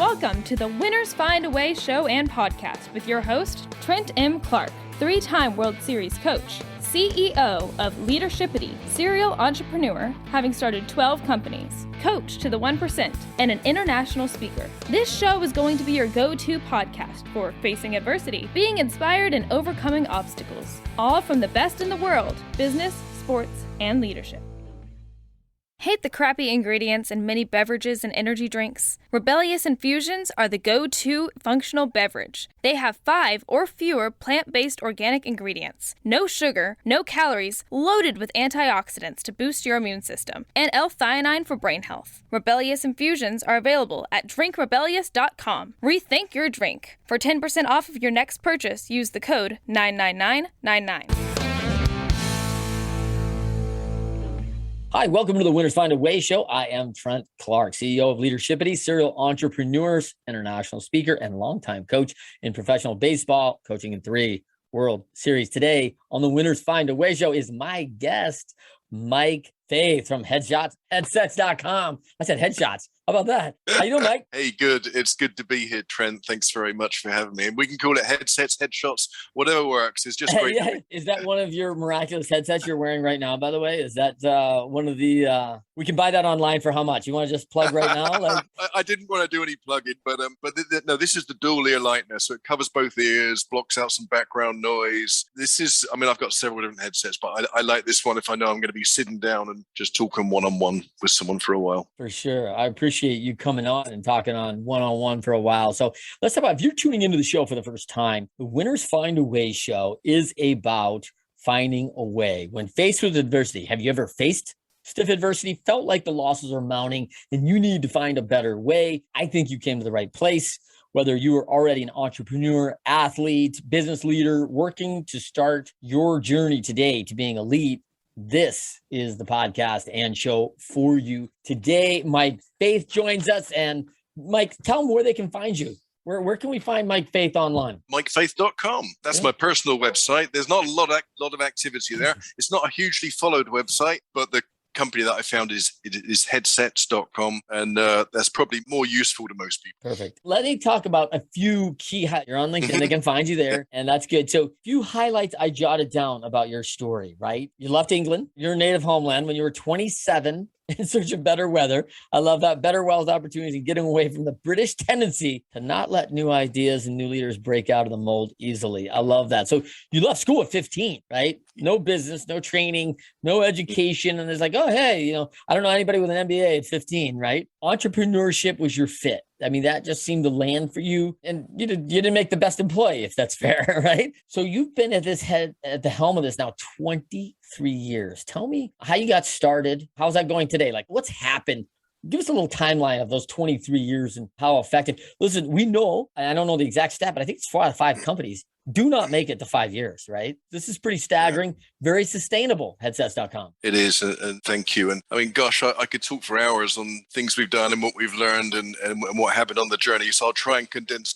Welcome to the Winners Find a Way show and podcast with your host, Trent M. Clark, three-time World Series coach, CEO of Leadershipity, serial entrepreneur, having started 12 companies, coach to the 1%, and an international speaker. This show is going to be your go-to podcast for facing adversity, being inspired, and overcoming obstacles, all from the best in the world, business, sports, and leadership. Hate the crappy ingredients in many beverages and energy drinks? Rebellious Infusions are the go-to functional beverage. They have 5 or fewer plant-based organic ingredients, no sugar, no calories, loaded with antioxidants to boost your immune system, and L-theanine for brain health. Rebellious Infusions are available at drinkrebellious.com. Rethink your drink. For 10% off of your next purchase, use the code 99999. Hi, welcome to the Winners Find a Way show. I am Trent Clark, CEO of Leadershipity, serial entrepreneurs, international speaker, and longtime coach in professional baseball, coaching in 3 World Series. Today on the Winners Find a Way show is my guest, Mike Faith from headshots.com. I said headshots. How about that? How you doing, Mike? Hey, good. It's good to be here, Trent. Thanks very much for having me. And we can call it headsets, headshots, whatever works. It's just great. Yeah. Is that one of your miraculous headsets you're wearing right now, by the way? Is that one of the, we can buy that online for how much? You want to just plug right now? Like... I didn't want to do any plugging, but no, this is the dual ear lightness. So it covers both ears, blocks out some background noise. This is, I mean, I've got several different headsets, but I like this one if I know I'm going to be sitting down and just talking one-on-one with someone for a while. For sure. I appreciate you coming on and talking on one-on-one for a while. So let's talk about, if you're tuning into the show for the first time, the Winners Find a Way show is about finding a way. When faced with adversity, have you ever faced stiff adversity, felt like the losses are mounting and you need to find a better way? I think you came to the right place. Whether you were already an entrepreneur, athlete, business leader, working to start your journey today to being elite, this is the podcast and show for you. Today, Mike Faith joins us. And Mike, tell them where they can find you. Where can we find Mike Faith online? MikeFaith.com. That's my personal website. There's not a lot of activity there. It's not a hugely followed website, but the company that I found is headsets.com, and that's probably more useful to most people. Perfect. Let me talk about a few key You're on LinkedIn. They can find you there, and that's good. So a few highlights I jotted down about your story, right? You left England, your native homeland, when you were 27 in search of better weather. I love that. Better wealth opportunities and getting away from the British tendency to not let new ideas and new leaders break out of the mold easily. I love that. So you left school at 15, right? No business, no training, no education. And it's like, oh, hey, I don't know anybody with an MBA at 15, right? Entrepreneurship was your fit. I mean, that just seemed to land for you, and you didn't make the best employee, if that's fair, right? So you've been at the helm of this now 23 years. Tell me how you got started. How's that going today? Like, what's happened? Give us a little timeline of those 23 years and how effective. Listen, we know, and I don't know the exact stat, but I think it's 4 out of 5 companies do not make it to 5 years, right? This is pretty staggering, very sustainable, headsets.com. It is, and thank you. And I mean, gosh, I could talk for hours on things we've done and what we've learned and what happened on the journey. So I'll try and condense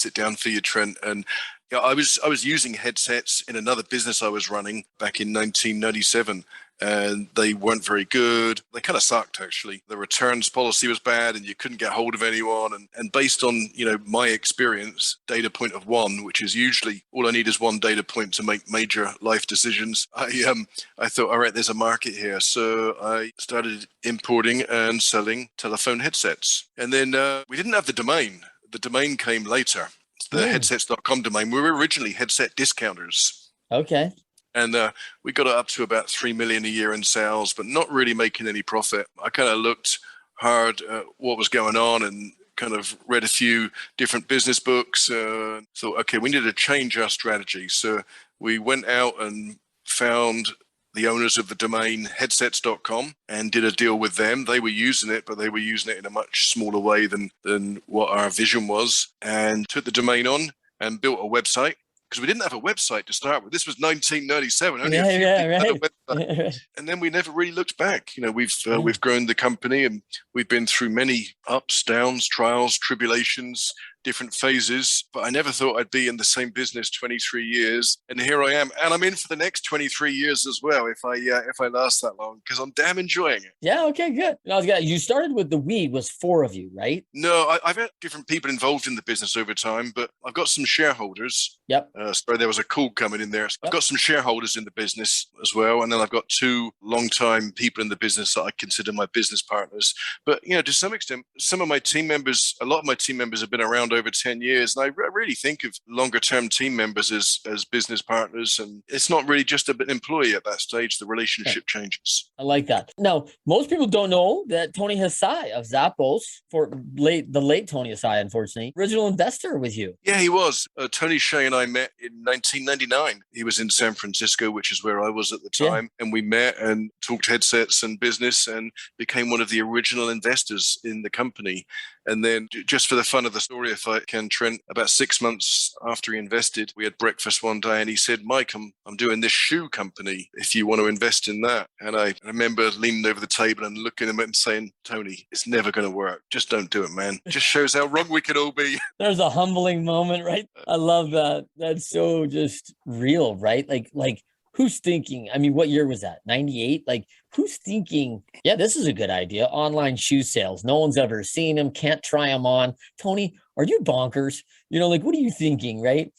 it down for you, Trent. And I was using headsets in another business I was running back in 1997. And they weren't very good. They kind of sucked, actually. The returns policy was bad and you couldn't get hold of anyone. And based on, my experience, data point of 1, which is usually all I need is 1 data point to make major life decisions. I thought, all right, there's a market here. So I started importing and selling telephone headsets. And then we didn't have the domain. The domain came later. The headsets.com domain. We were originally headset discounters. Okay. And we got it up to about 3 million a year in sales, but not really making any profit. I kind of looked hard at what was going on and kind of read a few different business books. Thought, okay, we need to change our strategy. So we went out and found the owners of the domain headsets.com and did a deal with them. They were using it, but they were using it in a much smaller way than what our vision was, and took the domain on and built a website. Because we didn't have a website to start with. This was 1997. Only a few people had a website. And then we never really looked back. We've grown the company, and we've been through many ups, downs, trials, tribulations, different phases, but I never thought I'd be in the same business 23 years. And here I am. And I'm in for the next 23 years as well, if I last that long, because I'm damn enjoying it. Yeah. Okay, good. You started with the weed was 4 of you, right? No, I've had different people involved in the business over time, but I've got some shareholders. Yep. Sorry, there was a call coming in there. Yep. I've got some shareholders in the business as well. And then I've got 2 long-time people in the business that I consider my business partners. But, to some extent, some of my team members, a lot of my team members have been around over 10 years. And I really think of longer-term team members as business partners. And it's not really just an employee at that stage. The relationship changes. I like that. Now, most people don't know that Tony Hasai of Zappos, the late Tony Hasai, unfortunately, original investor with you. Yeah, he was. Tony Hsieh and I met in 1999. He was in San Francisco, which is where I was at the time. Yeah. And we met and talked headsets and business and became one of the original investors in the company. And then just for the fun of the story, if I can, Trent, about 6 months after he invested, we had breakfast one day and he said, Mike, I'm doing this shoe company if you want to invest in that. And I remember leaning over the table and looking at him and saying, Tony, it's never going to work. Just don't do it, man. Just shows how wrong we could all be. There's a humbling moment, right? I love that. That's so just real, right? Like who's thinking? I mean, what year was that? 98? Like, who's thinking, yeah, this is a good idea. Online shoe sales. No one's ever seen them. Can't try them on. Tony, are you bonkers? What are you thinking, right?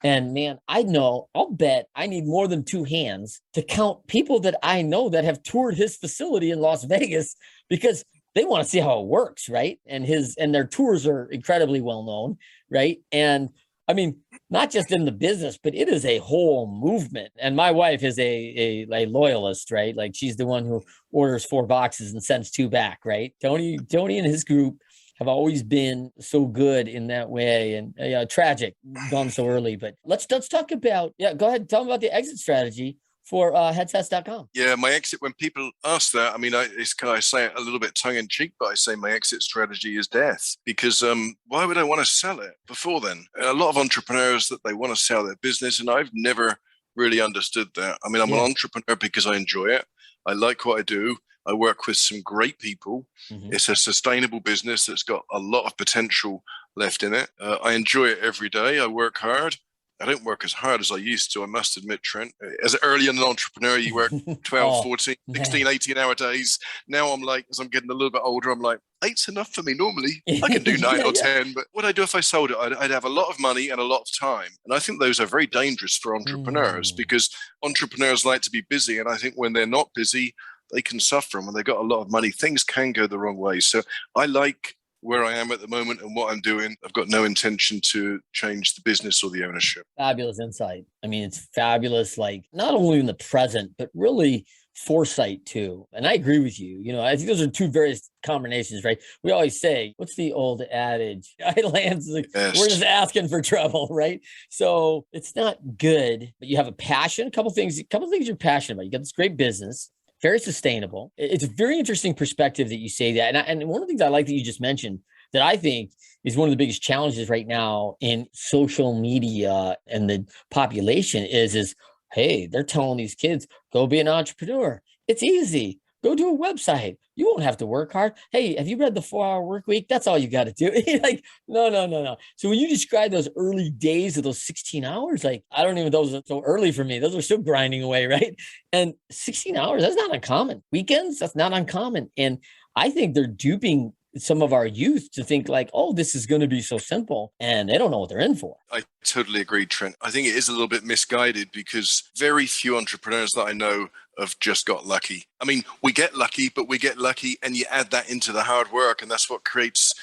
And man, I'll bet I need more than 2 hands to count people that I know that have toured his facility in Las Vegas because they want to see how it works, right? And their tours are incredibly well known, right? And I mean, not just in the business, but it is a whole movement. And my wife is a loyalist, right? Like she's the one who orders 4 boxes and sends 2 back, right? Tony and his group have always been so good in that way, and tragic gone so early. But let's talk about, go ahead, tell them about the exit strategy for headsets.com. Yeah, my exit, when people ask that, I mean, I say it a little bit tongue in cheek, but I say my exit strategy is death, because why would I want to sell it before then? And a lot of entrepreneurs that they want to sell their business, and I've never really understood that. I mean, I'm an entrepreneur because I enjoy it. I like what I do. I work with some great people. Mm-hmm. It's a sustainable business that's got a lot of potential left in it. I enjoy it every day. I work hard. I don't work as hard as I used to, I must admit, Trent. As early an entrepreneur, you work 12, 14, 16, 18-hour days. Now I'm like, as I'm getting a little bit older, I'm like, 8's enough for me normally. I can do 9 or 10, but what I do if I sold it, I'd have a lot of money and a lot of time. And I think those are very dangerous for entrepreneurs because entrepreneurs like to be busy. And I think when they're not busy, they can suffer. And when they've got a lot of money, things can go the wrong way. So I like where I am at the moment and what I'm doing. I've got no intention to change the business or the ownership. Fabulous insight. I mean, it's fabulous, like not only in the present, but really foresight too. And I agree with you. I think those are 2 various combinations, right? We always say, what's the old adage? Idle hands, we're just asking for trouble, right? So it's not good, but you have a passion, a couple things you're passionate about. You got this great business. Very sustainable. It's a very interesting perspective that you say that. And one of the things I like that you just mentioned that I think is one of the biggest challenges right now in social media and the population is, hey, they're telling these kids, go be an entrepreneur. It's easy. Go do a website. You won't have to work hard. Hey, have you read the 4-Hour Work Week? That's all you got to do. Like, no. So when you describe those early days of those 16 hours, like, I don't even know, those are so early for me. Those are still grinding away, right? And 16 hours, that's not uncommon. Weekends, that's not uncommon. And I think they're duping some of our youth to think like, oh, this is going to be so simple, and they don't know what they're in for. I totally agree, Trent. I think it is a little bit misguided because very few entrepreneurs that I know have just got lucky. I mean, we get lucky, but we get lucky and you add that into the hard work, and that's what creates,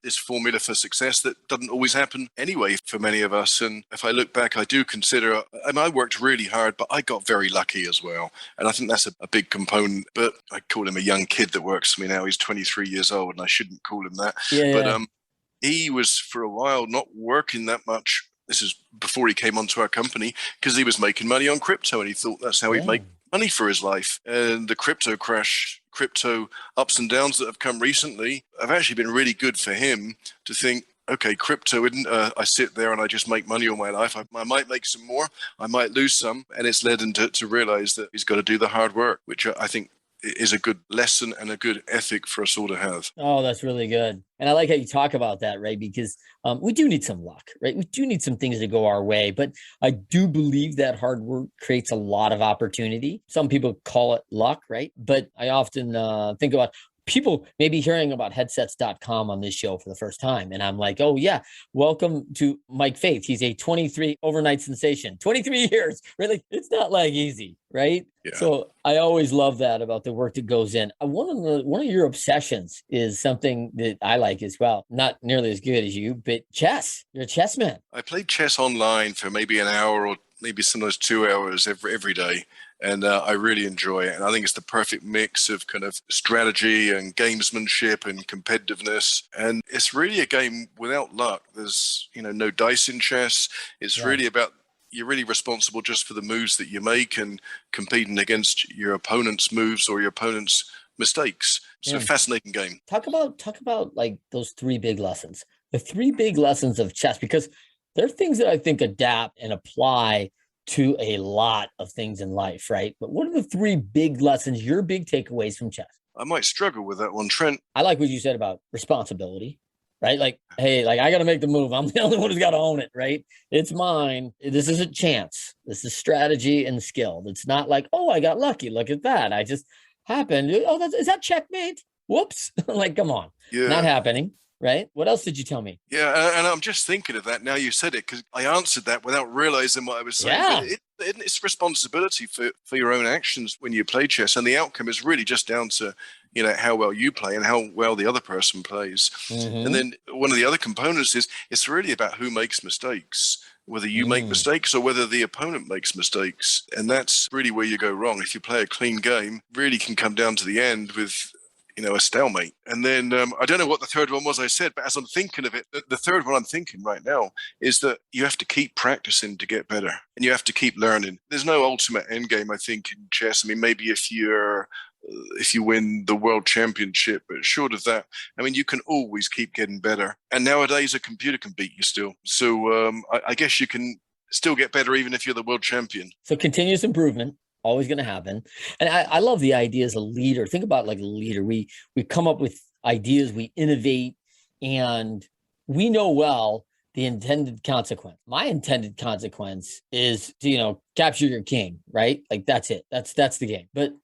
this formula for success that doesn't always happen anyway for many of us. And if I look back, I do consider, I worked really hard, but I got very lucky as well. And I think that's a big component. But I call him a young kid that works for me now. He's 23 years old, and I shouldn't call him that. But he was for a while not working that much. This is before he came onto our company, because he was making money on crypto, and he thought that's how he'd make money for his life. And the crypto crash, crypto ups and downs that have come recently have actually been really good for him to think, okay, crypto isn't, I sit there and I just make money all my life. I might make some more, I might lose some. And it's led him to realize that he's got to do the hard work, which I think is a good lesson and a good ethic for us all to have. Oh, that's really good. And I like how you talk about that, right? Because we do need some luck, right? We do need some things to go our way. But I do believe that hard work creates a lot of opportunity. Some people call it luck, right? But I often think about people maybe hearing about headsets.com on this show for the first time. And I'm like, oh, yeah, welcome to Mike Faith. He's a 23 overnight sensation, 23 years. Really, it's not like easy, right? Yeah. So I always love that about the work that goes in. One of your obsessions is something that I like as well. Not nearly as good as you, but chess. You're a chess man. I played chess online for maybe an hour or maybe sometimes 2 hours every day. And I really enjoy it. And I think it's the perfect mix of kind of strategy and gamesmanship and competitiveness. And it's really a game without luck. There's, no dice in chess. It's really about, you're really responsible just for the moves that you make and competing against your opponent's moves or your opponent's mistakes. It's a fascinating game. Talk about like those three big lessons, the three big lessons of chess, because they're things that I think adapt and apply to a lot of things in life, right? But what are the three big lessons, your big takeaways from chess? I might struggle with that one, Trent. I like what you said about responsibility, right? Like, hey, like I got to make the move. I'm the only one who's got to own it, right? It's mine. This isn't chance. This is strategy and skill. It's not like, oh, I got lucky. Look at that. I just happened. Oh, is that checkmate? Whoops. Like, come on. Yeah. Not happening. Right? What else did you tell me? Yeah, and I'm just thinking of that now you said it, because I answered that without realizing what I was saying. Yeah. But it's responsibility for your own actions when you play chess, and the outcome is really just down to how well you play and how well the other person plays. And then one of the other components is it's really about who makes mistakes, whether you make mistakes or whether the opponent makes mistakes. And that's really where you go wrong. If you play a clean game, really can come down to the end with a stalemate. And then I don't know what the third one was I said, but as I'm thinking of it, the third one I'm thinking right now is that you have to keep practicing to get better, and you have to keep learning. There's no ultimate end game, I think, in chess. I mean, maybe if you win the world championship, but short of that, I mean, you can always keep getting better. And nowadays a computer can beat you still. So I guess you can still get better even if you're the world champion. So continuous improvement. Always going to happen. And I love the idea as a leader. Think about like a leader. We come up with ideas, we innovate, and we know well the intended consequence. My intended consequence is to, capture your king, right? Like that's it. That's the game. But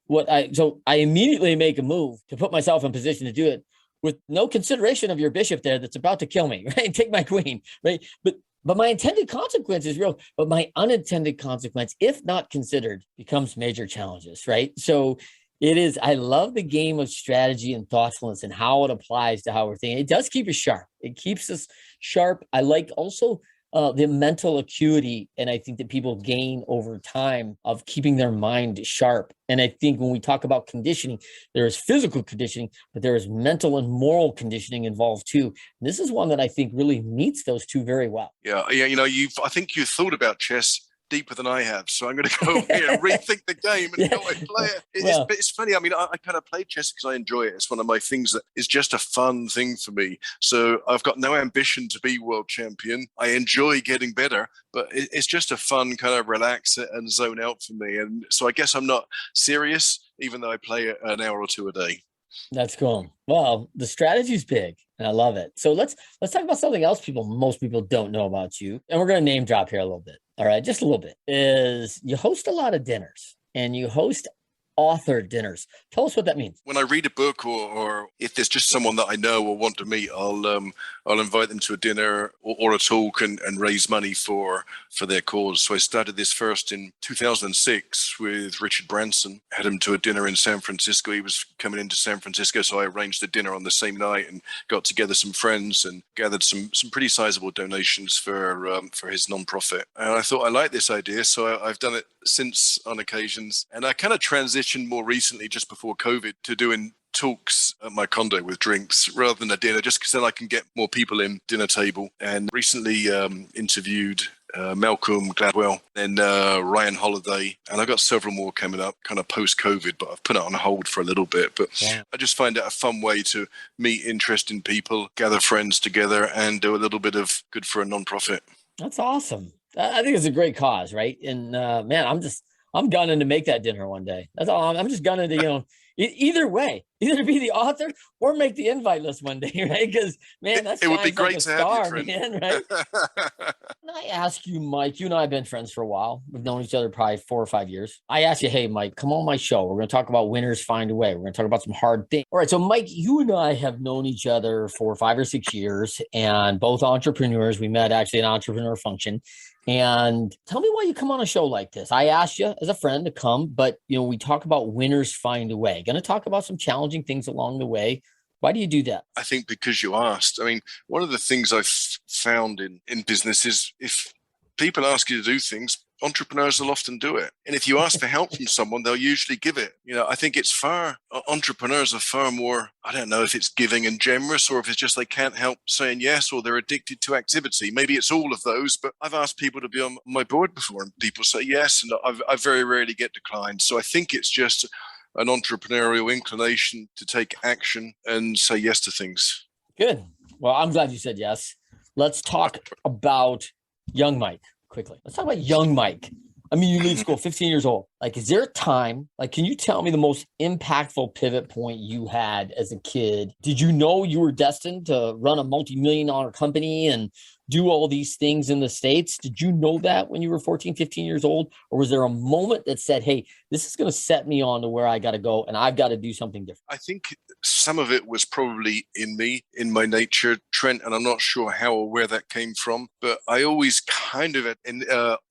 so I immediately make a move to put myself in position to do it with no consideration of your bishop there that's about to kill me, right? Take my queen, right? But my intended consequence is real, but my unintended consequence, if not considered, becomes major challenges, right? So I love the game of strategy and thoughtfulness and how it applies to how we're thinking. It does keep us sharp. It keeps us sharp. I like also the mental acuity, and I think that people gain over time of keeping their mind sharp. And I think when we talk about conditioning, there is physical conditioning, but there is mental and moral conditioning involved too. And this is one that I think really meets those two very well. Yeah. I think you've thought about chess deeper than I have, so I'm going to go here and rethink the game and how I play it. It's funny. I mean, I kind of play chess because I enjoy it. It's one of my things that is just a fun thing for me. So I've got no ambition to be world champion. I enjoy getting better, but it's just a fun kind of relax and zone out for me. And so I guess I'm not serious, even though I play an hour or two a day. That's cool. Well, the strategy's big and I love it. So let's talk about something else most people don't know about you. And we're going to name drop here a little bit. All right, just a little bit. Is you host a lot of dinners and you host author dinners. Tell us what that means. When I read a book or if there's just someone that I know or want to meet, I'll invite them to a dinner or a talk and raise money for their cause. So I started this first in 2006 with Richard Branson. Had him to a dinner in San Francisco. He was coming into San Francisco, so I arranged the dinner on the same night and got together some friends and gathered some pretty sizable donations for his nonprofit. And I thought I liked this idea, so I've done it since on occasions. And I kind of transitioned more recently, just before COVID, to doing talks at my condo with drinks rather than a dinner, just because then I can get more people in dinner table. And recently interviewed Malcolm Gladwell and Ryan Holiday, and I've got several more coming up kind of post-COVID, but I've put it on hold for a little bit. But I just find it a fun way to meet interesting people, gather friends together, and do a little bit of good for a nonprofit. That's awesome. I think it's a great cause, right? And man, I'm gunning to make that dinner one day. That's all. I'm just gunning to Either way, either be the author or make the invite list one day, right? Because, man, that It would be shines like great a to have you, star, Trent. man, right? Can I ask you, Mike, you and I have been friends for a while. We've known each other probably 4 or 5 years. I asked you, hey, Mike, come on my show. We're going to talk about winners find a way. We're going to talk about some hard things. All right. So, Mike, you and I have known each other for 5 or 6 years and both entrepreneurs. We met actually at an entrepreneur function. And tell me why you come on a show like this. I asked you as a friend to come, but, we talk about winners find a way. Going to talk about some challenging things along the way. Why do you do that? I think because you asked. I mean, one of the things I've found in business is if people ask you to do things, entrepreneurs will often do it. And if you ask for help from someone, they'll usually give it. I think entrepreneurs are far more, I don't know if it's giving and generous or if it's just they can't help saying yes or they're addicted to activity. Maybe it's all of those, but I've asked people to be on my board before and people say yes, and I very rarely get declined. So I think it's just an entrepreneurial inclination to take action and say yes to things. Good. Well, I'm glad you said yes. Let's talk about young Mike quickly. Let's talk about young Mike. I mean, you leave school 15 years old. Like, is there a time, can you tell me the most impactful pivot point you had as a kid? Did you know you were destined to run a multi-million-dollar company and do all these things in the States? Did you know that when you were 14, 15 years old? Or was there a moment that said, hey, this is going to set me on to where I got to go and I've got to do something different? I think some of it was probably in me, in my nature, Trent, and I'm not sure how or where that came from, but I always kind of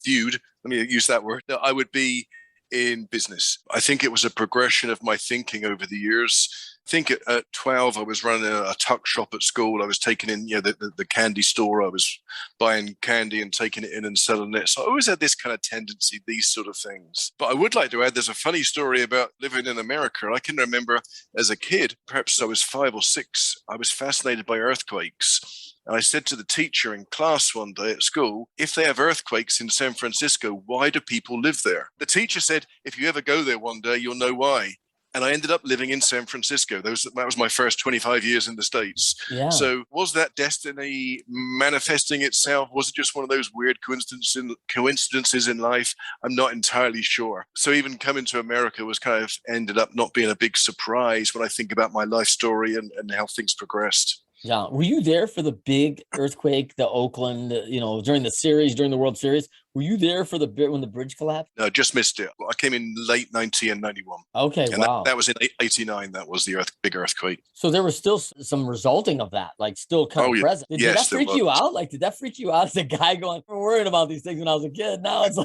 viewed, let me use that word, that I would be in business. I think it was a progression of my thinking over the years. I think at 12, I was running a tuck shop at school. I was taking in the candy store. I was buying candy and taking it in and selling it. So I always had this kind of tendency, these sort of things. But I would like to add, there's a funny story about living in America. I can remember as a kid, perhaps I was 5 or 6, I was fascinated by earthquakes. And I said to the teacher in class one day at school, if they have earthquakes in San Francisco, why do people live there? The teacher said, if you ever go there one day, you'll know why. And I ended up living in San Francisco. That was my first 25 years in the States. Yeah. So was that destiny manifesting itself? Was it just one of those weird coincidences in life? I'm not entirely sure. So even coming to America was kind of ended up not being a big surprise when I think about my life story and how things progressed. Yeah. Were you there for the big earthquake, the Oakland, during the World Series? Were you there for when the bridge collapsed? No, just missed it. I came in late 90 and 91. Okay, and wow. That was in 89. That was the big earthquake. So there was still some resulting of that, still kind of present. Did that freak you out? Did that freak you out as a guy going, we're worried about these things when I was a kid? Now it's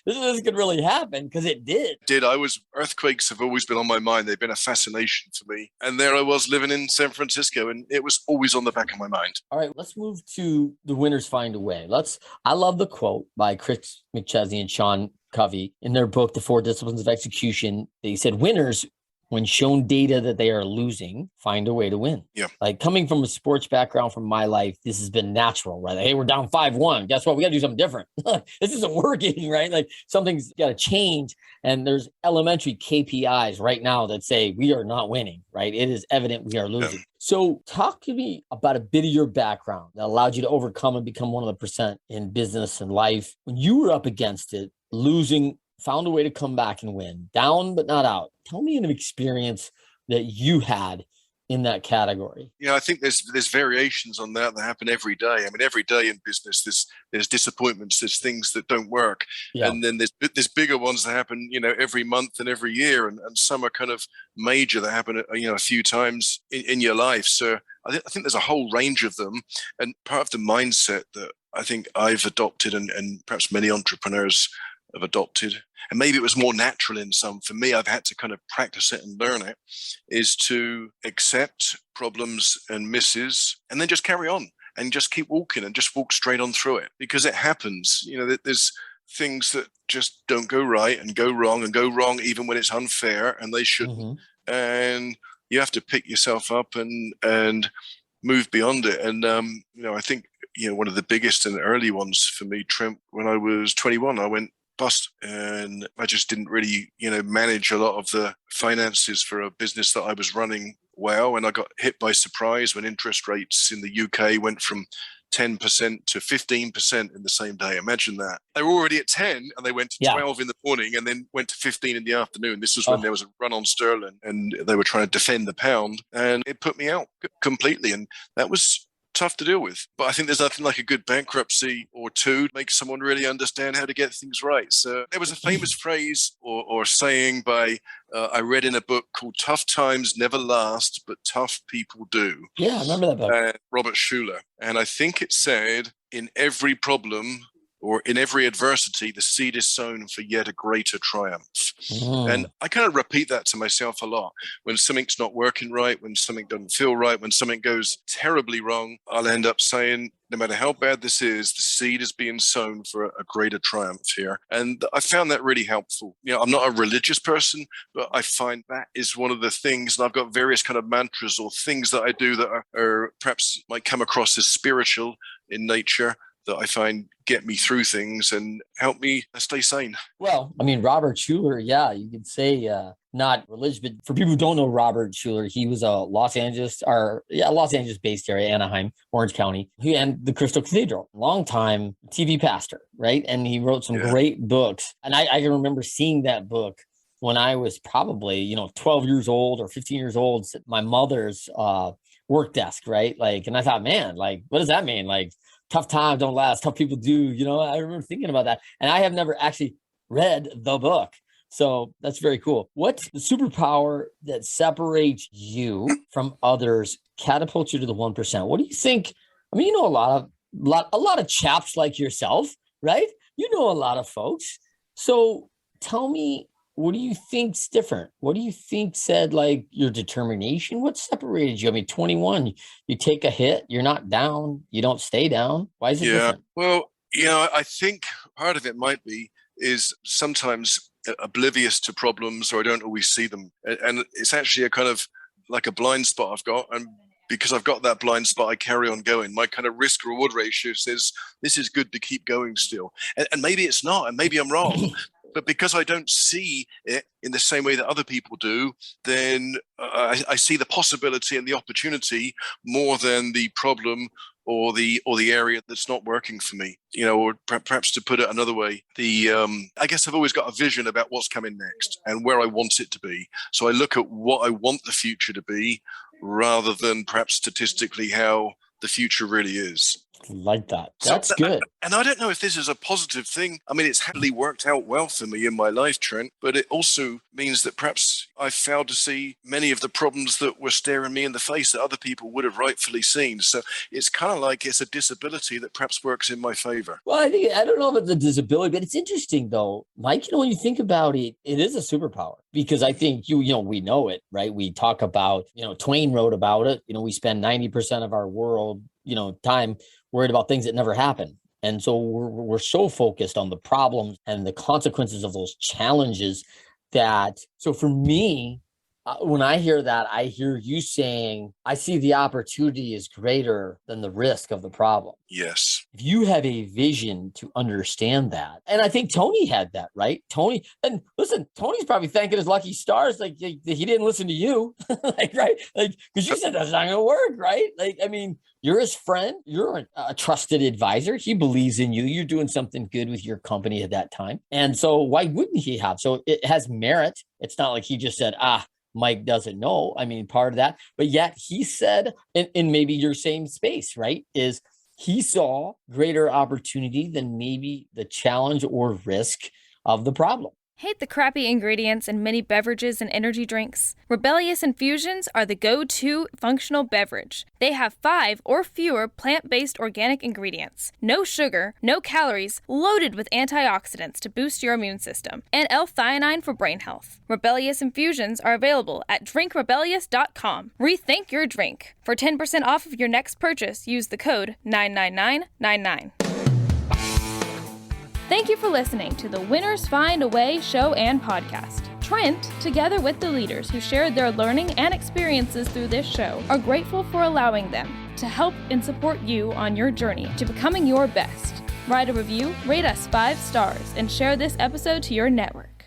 this could really happen, because it did. Earthquakes have always been on my mind. They've been a fascination for me. And there I was living in San Francisco, and it was always on the back of my mind. All right, let's move to the winners find a way. I love the quote by Chris McChesney and Sean Covey in their book, The 4 Disciplines of Execution. They said winners, when shown data that they are losing, find a way to win. Yeah. Coming from a sports background from my life, this has been natural, right? Hey, we're down 5-1. Guess what? We got to do something different. This isn't working, right? Something's got to change. And there's elementary KPIs right now that say we are not winning, right? It is evident we are losing. Yeah. So talk to me about a bit of your background that allowed you to overcome and become one of the percent in business and life. When you were up against it, losing, found a way to come back and win, down but not out. Tell me an experience that you had in that category. I think there's variations on that happen every day. I mean, every day in business, there's disappointments, there's things that don't work. Yeah. And then there's bigger ones that happen, every month and every year. And some are kind of major that happen, a few times in your life. So I think there's a whole range of them. And part of the mindset that I think I've adopted and perhaps many entrepreneurs have adopted, and maybe it was more natural in some. For me, I've had to kind of practice it and learn it, is to accept problems and misses and then just carry on and just keep walking and just walk straight on through it, because it happens. There's things that just don't go right and go wrong even when it's unfair, and they shouldn't. Mm-hmm. And you have to pick yourself up and move beyond it. And I think one of the biggest and early ones for me, Trent, when I was 21, I went bust, and I just didn't really manage a lot of the finances for a business that I was running well, and I got hit by surprise when interest rates in the UK went from 10% to 15% in the same day. Imagine that. They were already at 10 and they went to 12 in the morning and then went to 15 in the afternoon. This was when there was a run on sterling and they were trying to defend the pound, and it put me out completely. And that was tough to deal with. But I think there's nothing like a good bankruptcy or two to make someone really understand how to get things right. So there was a famous phrase or saying by, I read in a book called Tough Times Never Last, but Tough People Do. Yeah, I remember that book. Robert Schuller. And I think it said, in every problem or in every adversity, the seed is sown for yet a greater triumph. And I kind of repeat that to myself a lot. When something's not working right, when something doesn't feel right, when something goes terribly wrong, I'll end up saying, no matter how bad this is, the seed is being sown for a greater triumph here. And I found that really helpful. You know, I'm not a religious person, but I find that is one of the things, and I've got various kind of mantras or things that I do that are perhaps might come across as spiritual in nature, that I find get me through things and help me stay sane. Well, I mean, Robert Schuller, yeah, you could say not religious, but for people who don't know Robert Schuller, he was a Los Angeles based area, Anaheim, Orange County, and the Crystal Cathedral, long time TV pastor, right? And he wrote some great books. And I can remember seeing that book when I was probably, 12 years old or 15 years old, at my mother's work desk, right? Like, and I thought, man, like, what does that mean? Like, tough times don't last, tough people do. I remember thinking about that. And I have never actually read the book. So that's very cool. What's the superpower that separates you from others, catapults you to the 1%? What do you think? I mean, a lot of chaps like yourself, right? You know a lot of folks. So tell me, what do you think's different? What do you think said, like, your determination? What separated you? I mean, 21, you take a hit, you're not down, you don't stay down. Why is it different? Well, I think part of it might be is sometimes oblivious to problems, or I don't always see them. And it's actually a kind of like a blind spot I've got. And because I've got that blind spot, I carry on going. My kind of risk reward ratio says this is good to keep going still. And maybe it's not, and maybe I'm wrong. But because I don't see it in the same way that other people do, then I see the possibility and the opportunity more than the problem or the area that's not working for me. Or perhaps to put it another way, I guess I've always got a vision about what's coming next and where I want it to be. So I look at what I want the future to be rather than perhaps statistically how the future really is. Like that. That's good. And I don't know if this is a positive thing. I mean, it's happily worked out well for me in my life, Trent, but it also means that perhaps I failed to see many of the problems that were staring me in the face that other people would have rightfully seen. So it's kind of like it's a disability that perhaps works in my favor. Well, I don't know if it's a disability, but it's interesting though, Mike, when you think about it, it is a superpower, because I think we know it, right? We talk about, Twain wrote about it. We spend 90% of our world, time worried about things that never happen. And so we're so focused on the problems and the consequences of those challenges so for me, when I hear that, I hear you saying, I see the opportunity is greater than the risk of the problem. Yes. If you have a vision to understand that, and I think Tony had that, right? Tony, and listen, Tony's probably thanking his lucky stars, like he didn't listen to you, right? Like, because you said that's not going to work, right? Like, I mean, you're his friend, you're a trusted advisor. He believes in you. You're doing something good with your company at that time. And so why wouldn't he have? So it has merit. It's not like he just said, Mike doesn't know. I mean, part of that, but yet he said, in maybe your same space, right, is he saw greater opportunity than maybe the challenge or risk of the problem. Hate the crappy ingredients in many beverages and energy drinks? Rebellious Infusions are the go-to functional beverage. They have 5 or fewer plant-based organic ingredients, no sugar, no calories, loaded with antioxidants to boost your immune system, and L-theanine for brain health. Rebellious Infusions are available at drinkrebellious.com. Rethink your drink. For 10% off of your next purchase, use the code 99999. Thank you for listening to the Winners Find a Way show and podcast. Trent, together with the leaders who shared their learning and experiences through this show, are grateful for allowing them to help and support you on your journey to becoming your best. Write a review, rate us 5 stars, and share this episode to your network.